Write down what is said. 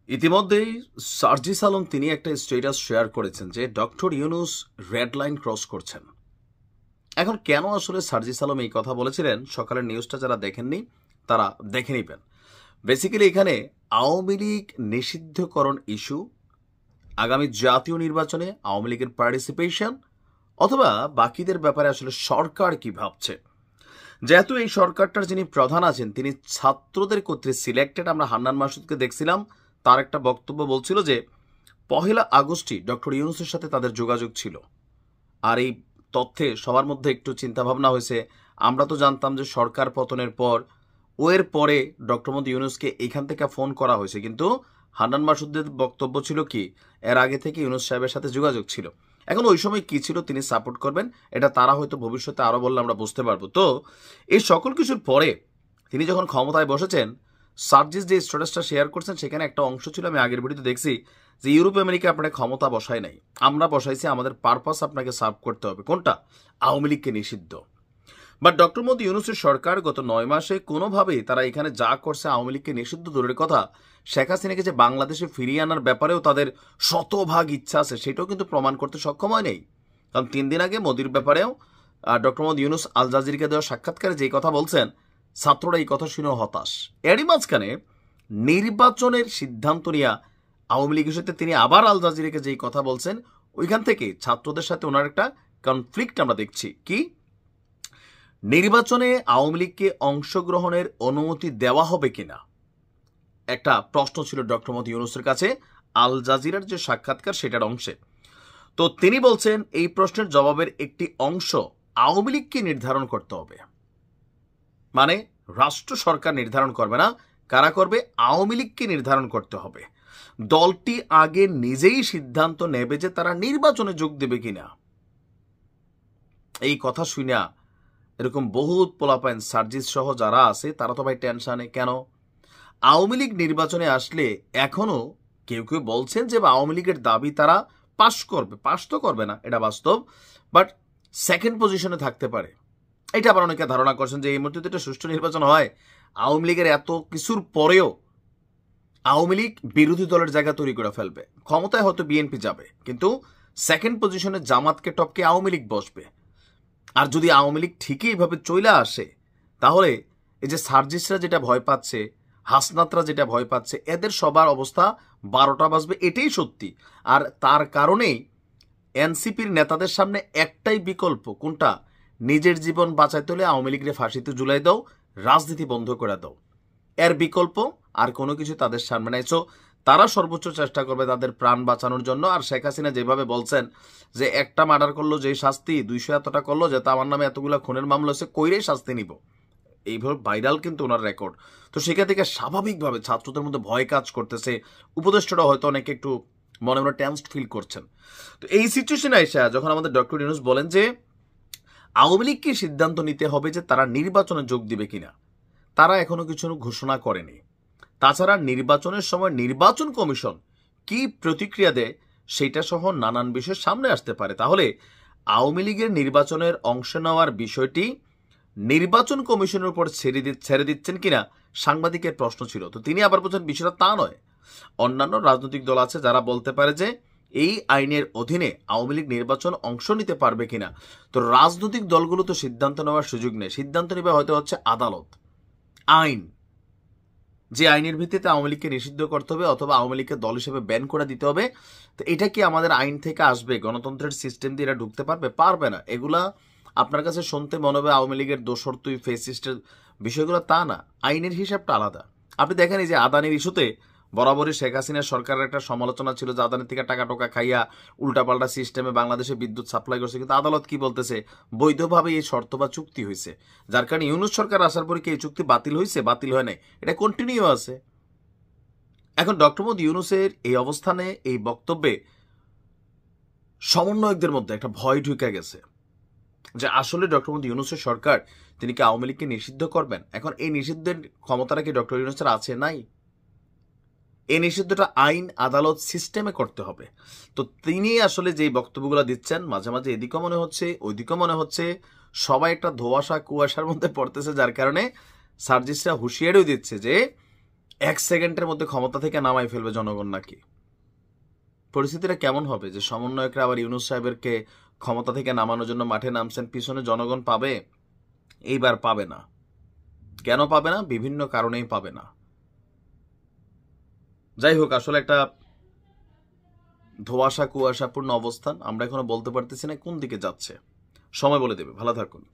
ইতিমধ্যেই সার্জিস আলম তিনি একটা স্ট্যাটাস শেয়ার করেছেন যে doctor Yunus red line cross করছেন। এখন কেন আসলে সার্জিস আলম এই কথা বলেছিলেন, সকালের নিউজটা যারা দেখেননি তারা দেখে নেবেন। বেসিক্যালি এখানে আওয়ামী লীগ নিষিদ্ধকরণ ইস্যু, আগামী জাতীয় নির্বাচনে আওয়ামী লীগের পার্টিসিপেশন অথবা বাকিদের ব্যাপারে আসলে সরকার কি ভাবছে। যেহেতু এই সরকারটার যিনি প্রধান আছেন তিনি ছাত্রদের কর্তৃক সিলেক্টেড, আমরা হান্নান মাসুদকে দেখছিলাম, তার একটা বক্তব্য বলছিল যে 1 আগস্টই ডক্টর ইউনূসের সাথে তাদের যোগাযোগ ছিল। আর এই তথ্যে সবার মধ্যে একটু চিন্তাভাবনা হয়েছে। আমরা তো জানতাম যে সরকার পতনের পর এর পরে ডক্টর মোহাম্মদ ইউনূসকে এখান থেকে ফোন করা হয়েছে, কিন্তু হান্নান মাসুদের বক্তব্য ছিল কি এর আগে থেকে ইউনূস সাহেবের সাথে যোগাযোগ ছিল। এখন ওই সময় কি ছিল তিনি সাপোর্ট করবেন, এটা তারা হয়তো ভবিষ্যতে আরও বললে আমরা বুঝতে পারবো। তো এই সকল কিছুর পরে তিনি যখন ক্ষমতায় বসেছেন, সার্জিস যে স্ট্যাটাসটা শেয়ার করছেন সেখানে একটা অংশ ছিল, আমি আগের ভিডিওতে দেখছি, যে ইউরোপ আমেরিকা আপনাকে ক্ষমতা বসায় নাই, আমরা বসাইছি, আমাদের পারপাস আপনাকে সার্ভ করতে হবে। কোনটা? আওয়ামী লীগকে নিষিদ্ধ। বাট ডক্টর মোহাম্মদ ইউনূসের সরকার গত 9 মাসে কোনোভাবেই তারা এখানে যা করছে আওয়ামী লীগকে নিষিদ্ধ দূরের কথা, শেখ হাসিনাকে যে বাংলাদেশে ফিরিয়ে আনার ব্যাপারেও তাদের শতভাগ ইচ্ছা আছে সেটাও কিন্তু প্রমাণ করতে সক্ষম হয় নেই। কারণ 3 দিন আগে মোদির ব্যাপারেও ডক্টর মোহাম্মদ ইউনূস আল জাজিরাকে দেওয়া সাক্ষাৎকারে যেই কথা বলছেন, ছাত্ররা এই কথা শুনেও হতাশ। এরই মাঝখানে নির্বাচনের সিদ্ধান্ত নিয়ে আওয়ামী লীগের সাথে তিনি আবার আল জাজিরাকে যেই কথা বলছেন, ওইখান থেকে ছাত্রদের সাথে ওনার একটা কনফ্লিক্ট আমরা দেখছি। কি? নির্বাচনে আওয়ামী লীগকে অংশগ্রহণের অনুমতি দেওয়া হবে কিনা একটা প্রশ্ন ছিল ডক্টর মোহাম্মদ ইউনূসের কাছে আল জাজিরার যে সাক্ষাৎকার সেটার অংশে। তো তিনি বলছেন এই প্রশ্নের জবাবের একটি অংশ আওয়ামী লীগকে নির্ধারণ করতে হবে, মানে রাষ্ট্র সরকার নির্ধারণ করবে না, কারা করবে? আওয়ামী লীগকে নির্ধারণ করতে হবে। দলটি আগে নিজেই সিদ্ধান্ত নেবে যে তারা নির্বাচনে যোগ দেবে কিনা। এই কথা শুনা এরকম বহুত পোলাপাইন সার্জিস সহ যারা আছে তারা তো ভাই টেনশনে। কেন? আওয়ামী লীগ নির্বাচনে আসলে এখনো কেউ কেউ বলছেন যে আওয়ামী লীগের দাবি তারা পাশ করবে, পাশ তো করবে না এটা বাস্তব, বাট সেকেন্ড পজিশনে থাকতে পারে। এটা আবার অনেকে ধারণা করছেন যে এই মুহূর্তে একটা সুষ্ঠু নির্বাচন হয়, আওয়ামী লীগের এত কিছুর পরেও আওয়ামী লীগ বিরোধী দলের জায়গা তৈরি করে ফেলবে, ক্ষমতায় হয়তো বিএনপি যাবে, কিন্তু সেকেন্ড পজিশনে জামাতকে টপকে আওয়ামী লীগ বসবে। আর যদি আওয়ামী লীগ ঠিকই এইভাবে চলে আসে, তাহলে এই যে সার্জিসরা যেটা ভয় পাচ্ছে, হাসনাতরা যেটা ভয় পাচ্ছে, এদের সবার অবস্থা 12টা বাজবে, এটাই সত্যি। আর তার কারণেই এনসিপির নেতাদের সামনে একটাই বিকল্প, কোনটা? নিজের জীবন বাঁচাইতে হলে আওয়ামী লীগের ফাঁসিতে ঝুলাই দাও, রাজনীতি বন্ধ করে দাও। এর বিকল্প আর কোনো কিছু তাদের সামনে নাই। সো তারা সর্বোচ্চ চেষ্টা করবে তাদের প্রাণ বাঁচানোর জন্য। আর শেখ হাসিনা যেভাবে বলছেন যে একটা মার্ডার করলো যে শাস্তি, 200 এতটা করলো যে আমার নামে এতগুলো খুনের মামলা হচ্ছে, কইরেই শাস্তি নিব, এইভাবে ভাইরাল কিন্তু ওনার রেকর্ড। তো সেখান থেকে স্বাভাবিকভাবে ছাত্রদের মধ্যে ভয় কাজ করতেছে, উপদেষ্টারা হয়তো অনেকে একটু মনে মনে টেন্সড ফিল করছেন। তো এই সিচুয়েশনে আইসা যখন আমাদের ডক্টর ইউনূস বলেন যে আওয়ামী লীগকে সিদ্ধান্ত নিতে হবে যে তারা নির্বাচনে যোগ দিবে কিনা, তারা এখনো কিছু ঘোষণা করেনি। তাছাড়া নির্বাচনের সময় নির্বাচন কমিশন কি প্রতিক্রিয়া দেয় সেটা সহ নানান বিষয় সামনে আসতে পারে। তাহলে আওয়ামী লীগের নির্বাচনের অংশ নেওয়ার বিষয়টি নির্বাচন কমিশনের উপর ছেড়ে দিচ্ছেন কিনা সাংবাদিকের প্রশ্ন ছিল। তো তিনি আবার বলছেন বিষয়টা তা নয়, অন্যান্য রাজনৈতিক দল আছে যারা বলতে পারে যে এই আইনের অধীনে আওয়ামী লীগ নির্বাচন অংশ নিতে পারবে কিনা। তো রাজনৈতিক দলগুলো তো সিদ্ধান্ত নেওয়ার সুযোগ নেই, সিদ্ধান্ত নেবে হয়তো হচ্ছে আদালত, আইন, যে আইনের ভিত্তিতে আওয়ামী লীগকে নিষিদ্ধ করতে হবে অথবা আওয়ামী লীগকে দল হিসেবে ব্যান করে দিতে হবে। তো এটা কি আমাদের আইন থেকে আসবে? গণতন্ত্রের সিস্টেম দিয়ে এরা ঢুকতে পারবে? পারবে না। এগুলা আপনার কাছে শুনতে মনে হবে আওয়ামী লীগের দোসর তুই ফেসিস্টের বিষয়গুলো, তা না, আইনের হিসাবটা আলাদা। আপনি দেখেন এই যে আদানির ইস্যুতে বরাবরই শেখ হাসিনার সরকারের একটা সমালোচনা ছিল যে আদানির থেকে টাকা টোকা খাইয়া উল্টাপাল্টা সিস্টেমে বাংলাদেশে বিদ্যুৎ সাপ্লাই করছে, কিন্তু আদালত কি বলতেছে? বৈধভাবে এই শর্ত বা চুক্তি হয়েছে, যার কারণে ইউনূস সরকার আসার পরে কি এই চুক্তি বাতিল হয়েছে? বাতিল হয় নাই, এটা কন্টিনিউ আছে। এখন ডক্টর মোহাম্মদ ইউনূসের এই অবস্থানে, এই বক্তব্যে সমন্বয়কদের মধ্যে একটা ভয় ঢুকে গেছে যে আসলে ডক্টর মোহাম্মদ ইউনূসের সরকার তিনি কি আওয়ামী লীগকে নিষিদ্ধ করবেন? এখন এই নিষিদ্ধের ক্ষমতাটা কি ডক্টর ইউনূসের আছে? নাই। এই নিষিদ্ধটা আইন আদালত সিস্টেমে করতে হবে। তো তিনি আসলে যে বক্তব্যগুলো দিচ্ছেন মাঝে মাঝে এদিকেও মনে হচ্ছে ওইদিকেও মনে হচ্ছে, সবাই একটা ধোঁয়াশা কুয়াশার মধ্যে পড়তেছে, যার কারণে সার্জিসরা হুঁশিয়ারিও দিচ্ছে যে 1 সেকেন্ডের মধ্যে ক্ষমতা থেকে নামাই ফেলবে জনগণ নাকি? পরিস্থিতিটা কেমন হবে যে সমন্বয়করা আবার ইউনূস সাহেবেরকে ক্ষমতা থেকে নামানোর জন্য মাঠে নামছেন, পিছনে জনগণ পাবে? এইবার পাবে না। কেন পাবে না? বিভিন্ন কারণেই পাবে না। যাই হোক, আসলে একটা ধোঁয়াশা কুয়াশাপূর্ণ অবস্থান। আমরা এখনো বলতে পারতেছি না কোন দিকে যাচ্ছে। সময় বলে দেবে। ভালো থাকুন।